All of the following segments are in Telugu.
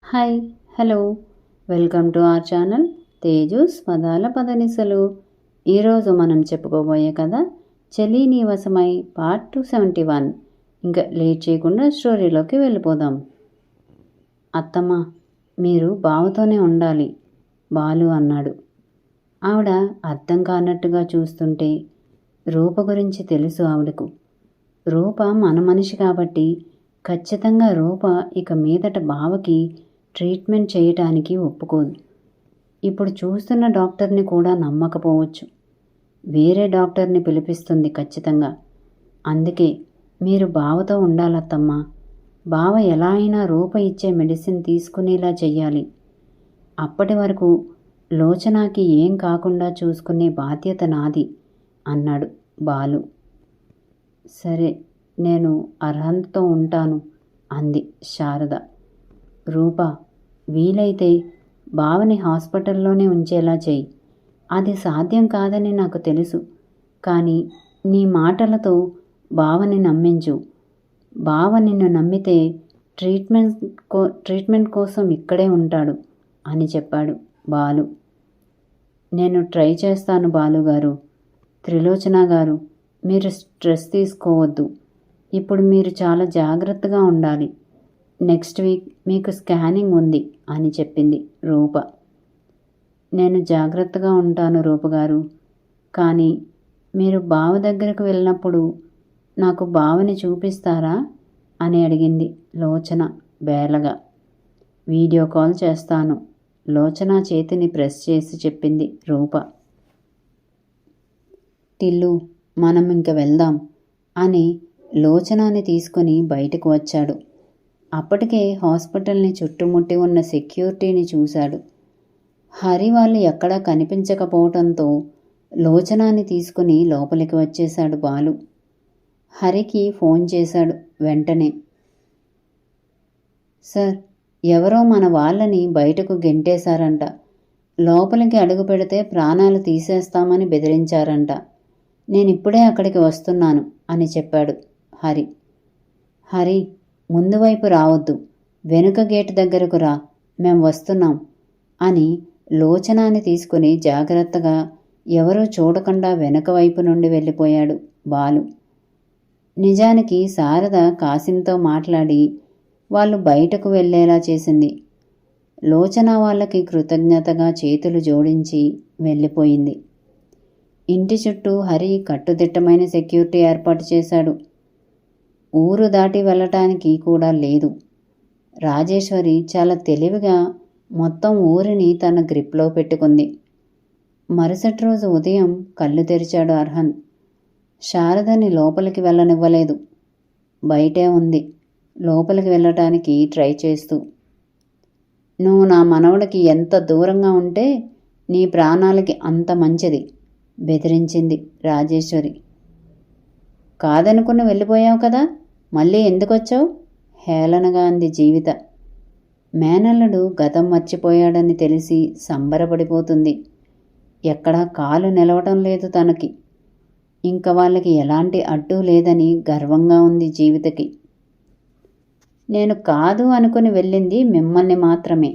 Hi hello welcome to our channel Teju's పదాల పదనిసలు. ఈరోజు మనం చెప్పుకోబోయే కథ చెలి నీ వశమై పార్ట్ 271. ఇంకా లేట్ చేయకుండా స్టోరీలోకి వెళ్ళిపోదాం. అత్తమ్మ, మీరు బావతోనే ఉండాలి, బాలు అన్నాడు. ఆవిడ అర్థం కానట్టుగా చూస్తుంటే రూప గురించి తెలుసు ఆవిడకు. రూప మన మనిషి కాబట్టి ఖచ్చితంగా రూప ఇక మీదట బావకి ట్రీట్మెంట్ చేయటానికి ఒప్పుకోదు. ఇప్పుడు చూస్తున్న డాక్టర్ని కూడా నమ్మకపోవచ్చు. వేరే డాక్టర్ని పిలిపిస్తుంది ఖచ్చితంగా. అందుకే మీరు బావతో ఉండాలత్తమ్మా. బావ ఎలా అయినా రూప ఇచ్చే మెడిసిన్ తీసుకునేలా చెయ్యాలి. అప్పటి వరకు లోచనాకి ఏం కాకుండా చూసుకునే బాధ్యత నాది అన్నాడు బాలు. సరే, నేను అర్హంతో ఉంటాను అంది శారద. రూప, వీలైతే బావని హాస్పిటల్లోనే ఉంచేలా చెయ్యి. అది సాధ్యం కాదని నాకు తెలుసు, కానీ నీ మాటలతో బావని నమ్మించు. బావ నిన్ను నమ్మితే ట్రీట్మెంట్ కోసం ఇక్కడే ఉంటాడు అని చెప్పాడు బాలు. నేను ట్రై చేస్తాను బాలుగారు. త్రిలోచన గారు, మీరు స్ట్రెస్ తీసుకోవద్దు. ఇప్పుడు మీరు చాలా జాగ్రత్తగా ఉండాలి. నెక్స్ట్ వీక్ మీకు స్కానింగ్ ఉంది అని చెప్పింది రూప. నేను జాగ్రత్తగా ఉంటాను రూపగారు, కానీ మీరు బావ దగ్గరకు వెళ్ళినప్పుడు నాకు బావని చూపిస్తారా అని అడిగింది లోచన బేలగా. వీడియో కాల్ చేస్తాను, లోచన చేతిని ప్రెస్ చేసి చెప్పింది రూప. టిల్లు, మనం ఇంక వెళ్దాం అని లోచనాన్ని తీసుకుని బయటకు వచ్చాడు. అప్పటికే హాస్పిటల్ని చుట్టుముట్టి ఉన్న సెక్యూరిటీని చూశాడు. హరి వాళ్ళు ఎక్కడా కనిపించకపోవడంతో లోచనాన్ని తీసుకుని లోపలికి వచ్చేశాడు బాలు. హరికి ఫోన్ చేశాడు వెంటనే. సార్, ఎవరో మన వాళ్ళని బయటకు గెంటేశారంట. లోపలికి అడుగు పెడితే ప్రాణాలు తీసేస్తామని బెదిరించారంట. నేనిప్పుడే అక్కడికి వస్తున్నాను అని చెప్పాడు హరి. హరి, ముందు వైపు రావద్దు, వెనుక గేటు దగ్గరకు రా, మేం వస్తున్నాం అని లోచనాన్ని తీసుకుని జాగ్రత్తగా ఎవరూ చూడకుండా వెనక వైపు నుండి వెళ్ళిపోయాడు బాలు. నిజానికి శారద కాసింతో మాట్లాడి వాళ్ళు బయటకు వెళ్ళేలా చేసింది. లోచన వాళ్ళకి కృతజ్ఞతగా చేతులు జోడించి వెళ్ళిపోయింది. ఇంటి చుట్టూ హరి కట్టుదిట్టమైన సెక్యూరిటీ ఏర్పాటు చేశాడు. ఊరు దాటి వెళ్ళటానికి కూడా లేదు. రాజేశ్వరి చాలా తెలివిగా మొత్తం ఊరిని తన గ్రిప్లో పెట్టుకుంది. మరుసటి రోజు ఉదయం కళ్ళు తెరిచాడు అర్హన్. శారదని లోపలికి వెళ్ళనివ్వలేదు. బయటే ఉంది లోపలికి వెళ్ళటానికి ట్రై చేస్తూ. నువ్వు నా మనవడికి ఎంత దూరంగా ఉంటే నీ ప్రాణాలకి అంత మంచిది బెదిరించింది రాజేశ్వరి. కాదనుకుని వెళ్ళిపోయావు కదా, మళ్ళీ ఎందుకొచ్చావు హేళనగా అంది జీవిత. మేనల్లుడు గతం మర్చిపోయాడని తెలిసి సంబరపడిపోతుంది. ఎక్కడా కాలు నిలవటం లేదు తనకి. ఇంక వాళ్ళకి ఎలాంటి అడ్డు లేదని గర్వంగా ఉంది జీవితకి. నేను కాదు అనుకుని వెళ్ళింది మిమ్మల్ని మాత్రమే.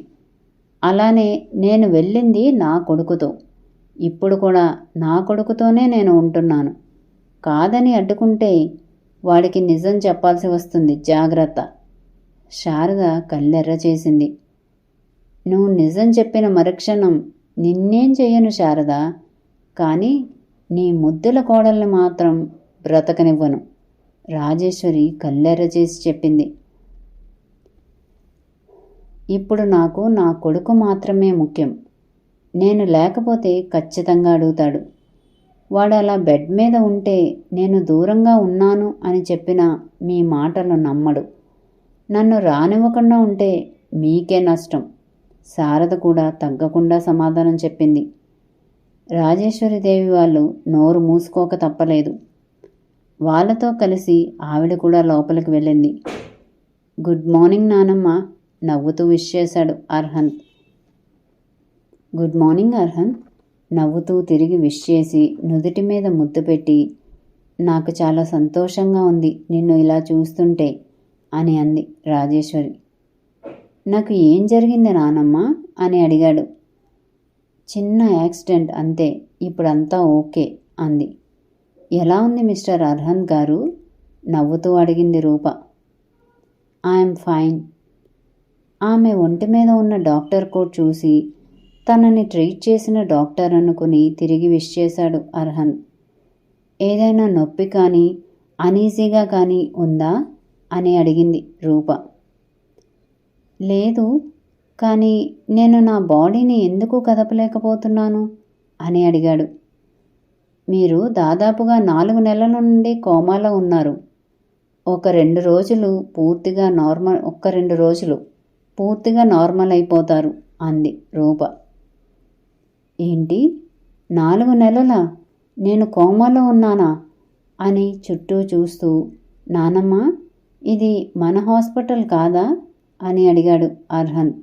అలానే నేను వెళ్ళింది నా కొడుకుతో. ఇప్పుడు కూడా నా కొడుకుతోనే నేను ఉంటున్నాను. కాదని అడ్డుకుంటే వాడికి నిజం చెప్పాల్సి వస్తుంది, జాగ్రత్త. శారద కళ్ళెర్ర చేసింది. నువ్వు నిజం చెప్పిన మరుక్షణం నిన్నేం చెయ్యను శారద, కానీ నీ ముద్దుల కోడల్ని మాత్రం బ్రతకనివ్వను రాజేశ్వరి కళ్ళెర్ర చేసి చెప్పింది. ఇప్పుడు నాకు నా కొడుకు మాత్రమే ముఖ్యం. నేను లేకపోతే ఖచ్చితంగా అడుగుతాడు. వాడు అలా బెడ్ మీద ఉంటే నేను దూరంగా ఉన్నాను అని చెప్పినా మీ మాటలు నమ్మడు. నన్ను రానివ్వకుండా ఉంటే మీకే నష్టం. శారద కూడా తగ్గకుండా సమాధానం చెప్పింది. రాజేశ్వరిదేవి వాళ్ళు నోరు మూసుకోక తప్పలేదు. వాళ్ళతో కలిసి ఆవిడ కూడా లోపలికి వెళ్ళింది. గుడ్ మార్నింగ్ నానమ్మ నవ్వుతూ విష్ చేశాడు అర్హన్. గుడ్ మార్నింగ్ అర్హన్ నవ్వుతూ తిరిగి విష్ చేసి నుదుటి మీద ముద్దు పెట్టి, నాకు చాలా సంతోషంగా ఉంది నిన్ను ఇలా చూస్తుంటే అని అంది రాజేశ్వరి. నాకు ఏం జరిగింది నానమ్మ అని అడిగాడు. చిన్న యాక్సిడెంట్ అంతే, ఇప్పుడంతా ఓకే అంది. ఎలా ఉంది మిస్టర్ అర్హంత్ గారు? నవ్వుతూ అడిగింది రూప. I'm fine. ఆమె ఒంటి మీద ఉన్న డాక్టర్ కోట్ చూసి తనని ట్రీట్ చేసిన డాక్టర్ అనుకుని తిరిగి విష్ చేశాడు అర్హంత్. ఏదైనా నొప్పి కానీ అనీజీగా కానీ ఉందా అని అడిగింది రూప. లేదు, కానీ నేను నా బాడీని ఎందుకు కదపలేకపోతున్నాను అని అడిగాడు. మీరు దాదాపుగా 4 నెలల నుండి కోమాలో ఉన్నారు. ఒక 2 రోజులు పూర్తిగా నార్మల్ అయిపోతారు అంది రూప. ఏంటి, 4 నెలలా? నేను కోమాలో ఉన్నానా అని చుట్టూ చూస్తూ, నానమ్మ ఇది మన హాస్పిటల్ కాదా అని అడిగాడు అర్హంత్.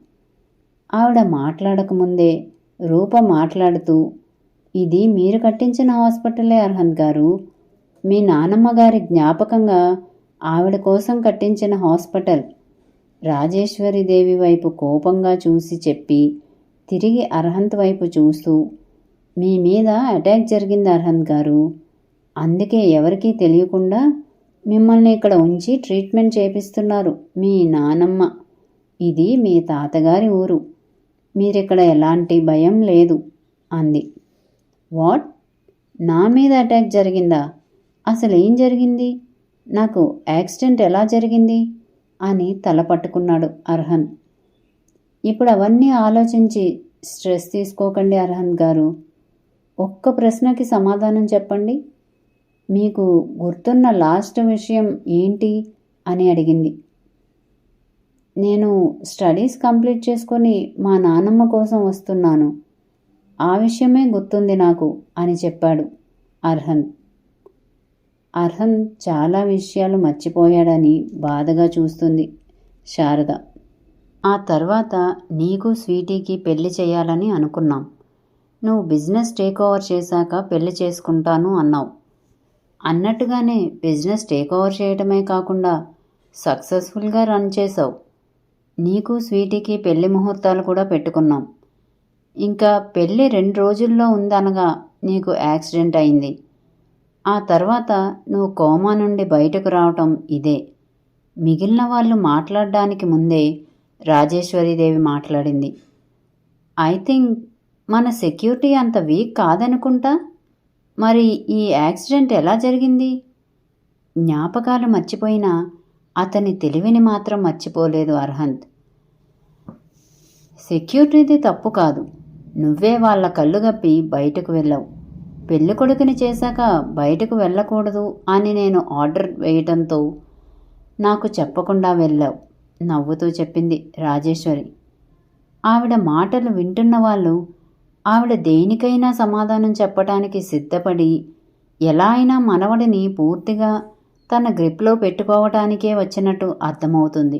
ఆవిడ మాట్లాడకముందే రూప మాట్లాడుతూ, ఇది మీరు కట్టించిన హాస్పిటలే అర్హంత్ గారు. మీ నానమ్మ గారి జ్ఞాపకంగా ఆవిడ కోసం కట్టించిన హాస్పిటల్. రాజేశ్వరీదేవి వైపు కోపంగా చూసి చెప్పి తిరిగి అర్హంత్ వైపు చూస్తూ, మీ మీద అటాక్ జరిగింది అర్హంత్ గారు. అందుకే ఎవరికీ తెలియకుండా మిమ్మల్ని ఇక్కడ ఉంచి ట్రీట్మెంట్ చేపిస్తున్నారు మీ నానమ్మ. ఇది మీ తాతగారి ఊరు. మీరిక్కడ ఎలాంటి భయం లేదు అంది. వాట్? నా మీద అటాక్ జరిగిందా? అసలు ఏం జరిగింది? నాకు యాక్సిడెంట్ ఎలా జరిగింది అని తల పట్టుకున్నాడు అర్హంత్. ఇప్పుడు అవన్నీ ఆలోచించి స్ట్రెస్ తీసుకోకండి అర్హంత్ గారు. ఒక్క ప్రశ్నకి సమాధానం చెప్పండి. మీకు గుర్తున్న లాస్ట్ విషయం ఏంటి అని అడిగింది. నేను స్టడీస్ కంప్లీట్ చేసుకొని మా నాన్నమ్మ కోసం వస్తున్నాను. ఆ విషయమే గుర్తుంది నాకు అని చెప్పాడు అర్హంత్. అర్హంత్ చాలా విషయాలు మర్చిపోయాడని బాధగా చూస్తుంది శారద. ఆ తర్వాత నీకు స్వీటీకి పెళ్లి చేయాలని అనుకున్నాం. నువ్వు బిజినెస్ టేక్ ఓవర్ చేశాక పెళ్లి చేసుకుంటాను అన్నావు. అన్నట్టుగానే బిజినెస్ టేక్ ఓవర్ చేయటమే కాకుండా సక్సెస్ఫుల్గా రన్ చేసావు. నీకు స్వీటీకి పెళ్లి ముహూర్తాలు కూడా పెట్టుకున్నాం. ఇంకా పెళ్ళి 2 రోజుల్లో ఉందనగా నీకు యాక్సిడెంట్ అయింది. ఆ తర్వాత నువ్వు కోమా నుండి బయటకు రావటం ఇదే. మిగిలిన వాళ్ళు మాట్లాడడానికి ముందే రాజేశ్వరీదేవి మాట్లాడింది. ఐ థింక్ మన సెక్యూరిటీ అంత వీక్ కాదనుకుంటా. మరి ఈ యాక్సిడెంట్ ఎలా జరిగింది? జ్ఞాపకాలు మర్చిపోయినా అతని తెలివిని మాత్రం మర్చిపోలేదు అర్హంత్. సెక్యూరిటీది తప్పు కాదు. నువ్వే వాళ్ళ కళ్ళు గప్పి బయటకు వెళ్ళావు. పెళ్లి కొడుకుని చేశాక బయటకు వెళ్ళకూడదు అని నేను ఆర్డర్ వేయటంతో నాకు చెప్పకుండా వెళ్ళావు నవ్వుతూ చెప్పింది రాజేశ్వరి. ఆవిడ మాటలు వింటున్న వాళ్ళు ఆవిడ దేనికైనా సమాధానం చెప్పటానికి సిద్ధపడి ఎలా అయినా మనవడిని పూర్తిగా తన గ్రిప్లో పెట్టుకోవటానికే వచ్చినట్టు అర్థమవుతుంది.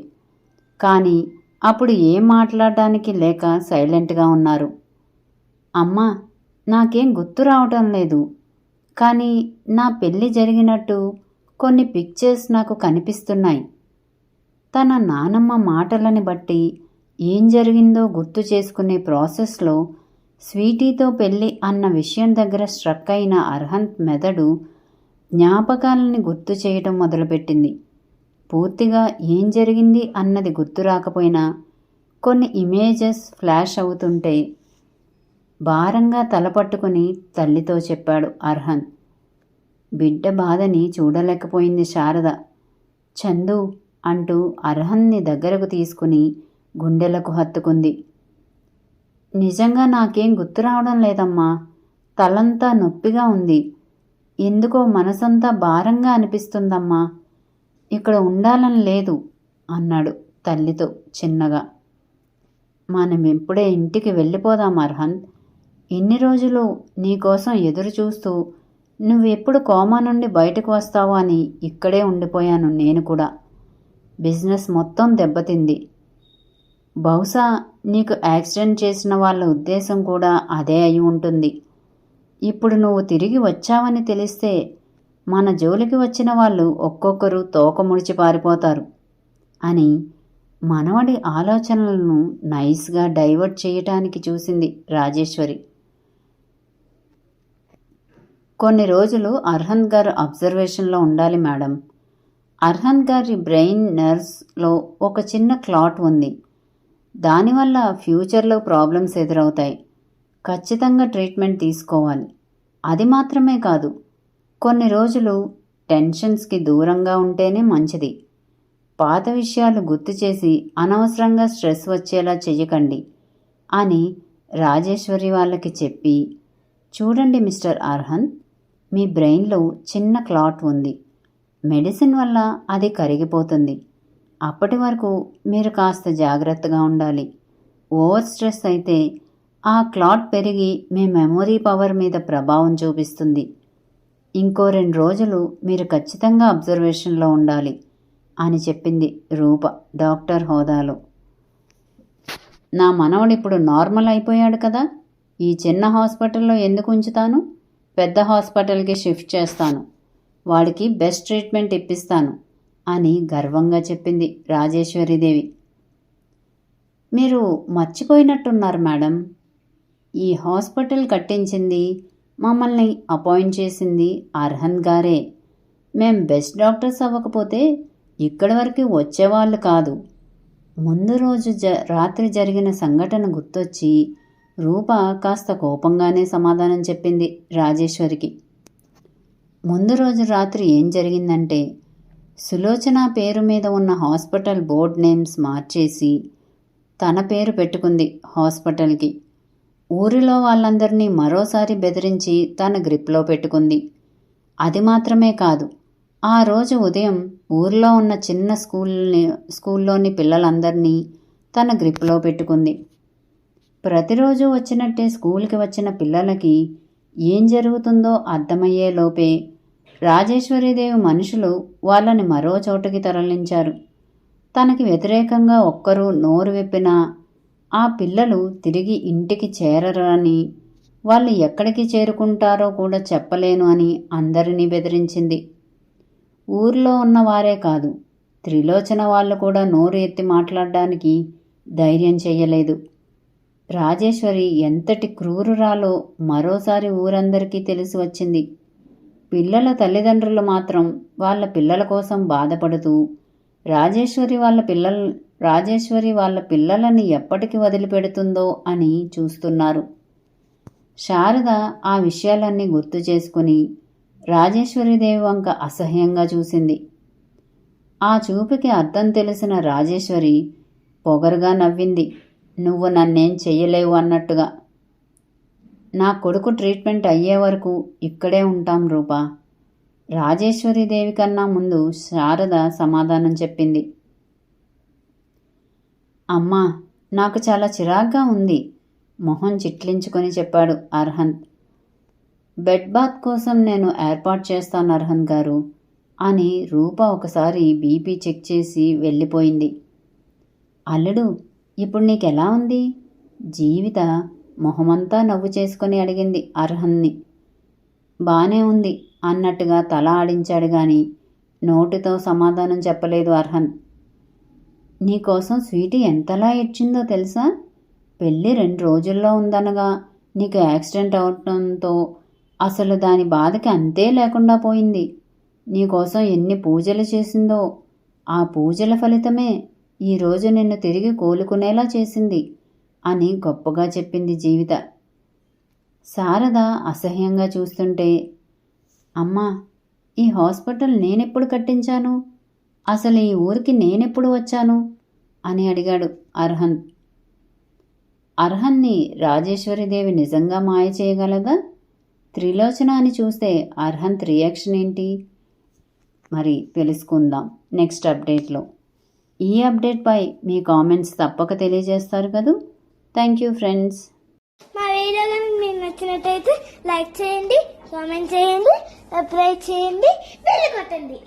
కానీ అప్పుడు ఏం మాట్లాడడానికి లేక సైలెంట్గా ఉన్నారు. అమ్మా, నాకేం గుర్తు రావటం లేదు, కానీ నా పెళ్ళి జరిగినట్టు కొన్ని పిక్చర్స్ నాకు కనిపిస్తున్నాయి. తన నానమ్మ మాటలని బట్టి ఏం జరిగిందో గుర్తు చేసుకునే ప్రాసెస్లో స్వీటీతో పెళ్ళి అన్న విషయం దగ్గర స్ట్రక్ అయిన అర్హంత్ మెదడు జ్ఞాపకాలని గుర్తు చేయటం మొదలుపెట్టింది. పూర్తిగా ఏం జరిగింది అన్నది గుర్తు రాకపోయినా కొన్ని ఇమేజెస్ ఫ్లాష్ అవుతుంటే భారంగా తలపట్టుకుని తల్లితో చెప్పాడు అర్హంత్. బిడ్డ బాధని చూడలేకపోయింది శారద. చందు అంటూ అర్హంత్ని దగ్గరకు తీసుకుని గుండెలకు హత్తుకుంది. నిజంగా నాకేం గుర్తు రావడం లేదమ్మా. తలంతా నొప్పిగా ఉంది. ఎందుకో మనసంతా భారంగా అనిపిస్తుందమ్మా. ఇక్కడ ఉండాలని లేదు అన్నాడు తల్లితో చిన్నగా. మనం ఇప్పుడే ఇంటికి వెళ్ళిపోదాం అర్హంత్. ఇన్ని రోజులు నీకోసం ఎదురు చూస్తూ నువ్వెప్పుడు కోమా నుండి బయటకు వస్తావో అని ఇక్కడే ఉండిపోయాను నేను కూడా. బిజినెస్ మొత్తం దెబ్బతింది. బహుశా నీకు యాక్సిడెంట్ చేసిన వాళ్ళ ఉద్దేశం కూడా అదే అయి ఉంటుంది. ఇప్పుడు నువ్వు తిరిగి వచ్చావని తెలిస్తే మన జోలికి వచ్చిన వాళ్ళు ఒక్కొక్కరు తోక ముడిచి పారిపోతారు అని మనవడి ఆలోచనలను నైస్గా డైవర్ట్ చేయటానికి చూసింది రాజేశ్వరి. కొన్ని రోజులు అర్హంత్ గారు అబ్జర్వేషన్లో ఉండాలి మేడం. అర్హంత్ గారి బ్రెయిన్ నర్వ్స్లో ఒక చిన్న క్లాట్ ఉంది. దానివల్ల ఫ్యూచర్లో ప్రాబ్లమ్స్ ఎదురవుతాయి. ఖచ్చితంగా ట్రీట్మెంట్ తీసుకోవాలి. అది మాత్రమే కాదు, కొన్ని రోజులు టెన్షన్స్కి దూరంగా ఉంటేనే మంచిది. పాత విషయాలు గుర్తు చేసి అనవసరంగా స్ట్రెస్ వచ్చేలా చెయ్యకండి అని రాజేశ్వరి వాళ్ళకి చెప్పి, చూడండి మిస్టర్ అర్హంత్, మీ బ్రెయిన్లో చిన్న క్లాట్ ఉంది. మెడిసిన్ వల్ల అది కరిగిపోతుంది. అప్పటి వరకు మీరు కాస్త జాగ్రత్తగా ఉండాలి. ఓవర్ స్ట్రెస్ అయితే ఆ క్లాట్ పెరిగి మీ మెమొరీ పవర్ మీద ప్రభావం చూపిస్తుంది. ఇంకో 2 రోజులు మీరు ఖచ్చితంగా అబ్జర్వేషన్లో ఉండాలి అని చెప్పింది రూప డాక్టర్ హోదాలో. నా మనవడు ఇప్పుడు నార్మల్ అయిపోయాడు కదా, ఈ చిన్న హాస్పిటల్లో ఎందుకు ఉంచుతాను? పెద్ద హాస్పిటల్కి షిఫ్ట్ చేస్తాను. వాడికి బెస్ట్ ట్రీట్మెంట్ ఇప్పిస్తాను అని గర్వంగా చెప్పింది రాజేశ్వరీదేవి. మీరు మర్చిపోయినట్టున్నారు మేడం, ఈ హాస్పిటల్ కట్టించింది, మమ్మల్ని అపాయింట్ చేసింది అర్హంత్ గారే. మేం బెస్ట్ డాక్టర్స్ అవ్వకపోతే ఇక్కడి వరకు వచ్చేవాళ్ళు కాదు. ముందు రోజు రాత్రి జరిగిన సంఘటన గుర్తొచ్చి రూప కాస్త కోపంగానే సమాధానం చెప్పింది రాజేశ్వరికి. ముందు రోజు రాత్రి ఏం జరిగిందంటే, సులోచన పేరు మీద ఉన్న హాస్పిటల్ బోర్డ్ నేమ్స్ మార్చేసి తన పేరు పెట్టుకుంది హాస్పిటల్కి. ఊరిలో వాళ్ళందరినీ మరోసారి బెదిరించి తన గ్రిప్లో పెట్టుకుంది. అది మాత్రమే కాదు, ఆ రోజు ఉదయం ఊరిలో ఉన్న చిన్న స్కూల్లోని పిల్లలందరినీ తన గ్రిప్లో పెట్టుకుంది. ప్రతిరోజు వచ్చినట్టే స్కూల్కి వచ్చిన పిల్లలకి ఏం జరుగుతుందో అర్థమయ్యే లోపే రాజేశ్వరీదేవి మనుషులు వాళ్ళని మరో చోటుకి తరలించారు. తనకి వ్యతిరేకంగా ఒక్కరూ నోరు విప్పినా ఆ పిల్లలు తిరిగి ఇంటికి చేరరని, వాళ్ళు ఎక్కడికి చేరుకుంటారో కూడా చెప్పలేను అని అందరినీ బెదిరించింది. ఊర్లో ఉన్నవారే కాదు, త్రిలోచన వాళ్ళు కూడా నోరు ఎత్తి మాట్లాడడానికి ధైర్యం చెయ్యలేదు. రాజేశ్వరి ఎంతటి క్రూరురాలో మరోసారి ఊరందరికీ తెలిసి వచ్చింది. పిల్లల తల్లిదండ్రులు మాత్రం వాళ్ళ పిల్లల కోసం బాధపడుతూ రాజేశ్వరి వాళ్ళ పిల్లలని ఎప్పటికి వదిలిపెడుతుందో అని చూస్తున్నారు. శారద ఆ విషయాలన్నీ గుర్తు చేసుకుని రాజేశ్వరీదేవి వంక అసహ్యంగా చూసింది. ఆ చూపుకి అర్థం తెలిసిన రాజేశ్వరి పొగరుగా నవ్వింది. నువ్వు నన్నేం చెయ్యలేవు అన్నట్టుగా. నా కొడుకు ట్రీట్మెంట్ అయ్యే వరకు ఇక్కడే ఉంటాం రూపా. రాజేశ్వరీదేవి కన్నా ముందు శారద సమాధానం చెప్పింది. అమ్మా, నాకు చాలా చిరాగ్గా ఉంది, మొహం చిట్లించుకొని చెప్పాడు అర్హంత్. బెడ్ బాత్ కోసం నేను ఏర్పాటు చేస్తాను అర్హంత్ గారు అని రూప ఒకసారి బీపీ చెక్ చేసి వెళ్ళిపోయింది. అల్లుడు, ఇప్పుడు నీకెలా ఉంది? జీవిత మొహమంతా నవ్వు చేసుకొని అడిగింది అర్హంత్ని. బానే ఉంది అన్నట్టుగా తల ఆడించాడు గాని నోటితో సమాధానం చెప్పలేదు అర్హంత్. నీకోసం స్వీటీ ఎంతలా ఏడ్చిందో తెలుసా? పెళ్ళి 2 రోజుల్లో ఉందనగా నీకు యాక్సిడెంట్ అవడంతో అసలు దాని బాధకి అంతే లేకుండా పోయింది. నీకోసం ఎన్ని పూజలు చేసిందో, ఆ పూజల ఫలితమే ఈరోజు నిన్ను తిరిగి కోలుకునేలా చేసింది అని గొప్పగా చెప్పింది జీవిత. శారద అసహ్యంగా చూస్తుంటే, అమ్మా, ఈ హాస్పిటల్ నేనెప్పుడు కట్టించాను? అసలు ఈ ఊరికి నేనెప్పుడు వచ్చాను అని అడిగాడు అర్హంత్. అర్హన్ని రాజేశ్వరీదేవి నిజంగా మాయ చేయగలదా? త్రిలోచన అని చూస్తే అర్హంత్ రియాక్షన్ ఏంటి? మరి తెలుసుకుందాం నెక్స్ట్ అప్డేట్లో. ఈ అప్డేట్పై మీ కామెంట్స్ తప్పక తెలియజేస్తారు కదూ. Thank you friends. మా వీడియో కనుక మీకు నచ్చినట్టయితే లైక్ చేయండి, కామెంట్ చేయండి, సబ్స్క్రైబ్ చేయండి, బెల్ కొట్టండి.